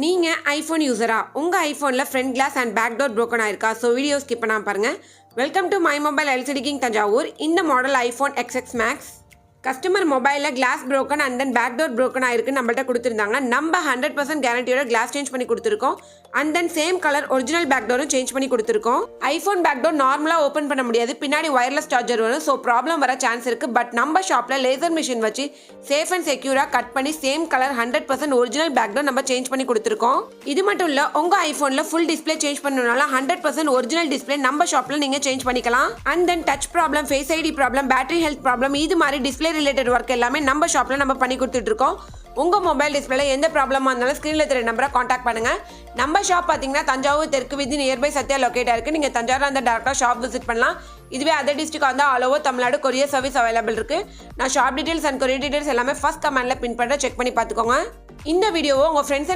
நீங்க ஐஃபோன் யூசரா? உங்க ஐஃபோன்ல front glass and back door broken ஆயிருக்கா? ஸோ வீடியோ ஸ்கிப் பண்ணாம பாருங்க. Welcome to my mobile LCD king Thanjavur. இந்த model iPhone XX Max. Customer மொபைலில் glass broken and then back door broken ஆயிருக்கு நம்மள்ட்ட கொடுத்துருந்தாங்க. நம்ம 100% கேரண்டியோட கிளாஸ் சேஞ்ச் பண்ணி கொடுத்துருக்கோம். And then same colour original back டோரும் சேஞ்ச் பண்ணி கொடுத்துருக்கோம். ஐஃபோன் பேக் டோர் நார்மலாக ஓப்பன் பண்ண முடியாது, பின்னாடி ஒயர்லெஸ் சார்ஜர் வரும். ஸோ ப்ராப்ளம் வர சான்ஸ் இருக்கு. பட் நம்ம ஷாப்பில் லேசர் மிஷின் வச்சு சேஃப் அண்ட் செக்யூராக கட் பண்ணி same colour 100% original back door நம்ம சேஞ்ச் பண்ணி கொடுத்துருக்கோம். இது மட்டும் இல்லை, உங்கள் ஐஃபோனில் ஃபுல் டிஸ்பிளே சேஞ்ச் பண்ணனால 100% ஒரிஜினல் டிஸ்பிளே நம்ம ஷாப்பில் நீங்கள் சேஞ்ச் பண்ணிக்கலாம். And then touch problem, face ID problem, battery health problem, இது மாதிரி டிஸ்பிளே ரிலேட்டட் ஒர்க் எல்லாமே நம்ம ஷாப்பில் நம்ம பண்ணி கொடுத்துட்டு இருக்கோம். உங்கள் மொபைல் டிஸ்பிளேல எந்த ப்ராப்ளமாக இருந்தாலும் ஸ்க்ரீனில் தெரிய நம்பரை காண்டாக்ட் பண்ணுங்கள். நம்ம ஷாப் பார்த்தீங்கன்னா தஞ்சாவூர் தெற்கு வீதி நியர்பை சத்யா லொக்கேட்டாக இருக்குது. நீங்கள் தஞ்சாவூர் அந்த டேரக்டாக ஷாப் விசிட் பண்ணலாம். இதுவே அதர் டிஸ்ட்ரிக்ட் வந்து all over Tamil Nadu courier service available இருக்குது. நான் shop details and courier details எல்லாமே ஃபர்ஸ்ட் கமெண்ட்டில் பின் பண்ணுறேன், செக் பண்ணி பார்த்துக்கோங்க. இந்த வீடியோவை உங்கள் ஃப்ரெண்ட்ஸ் அண்ட்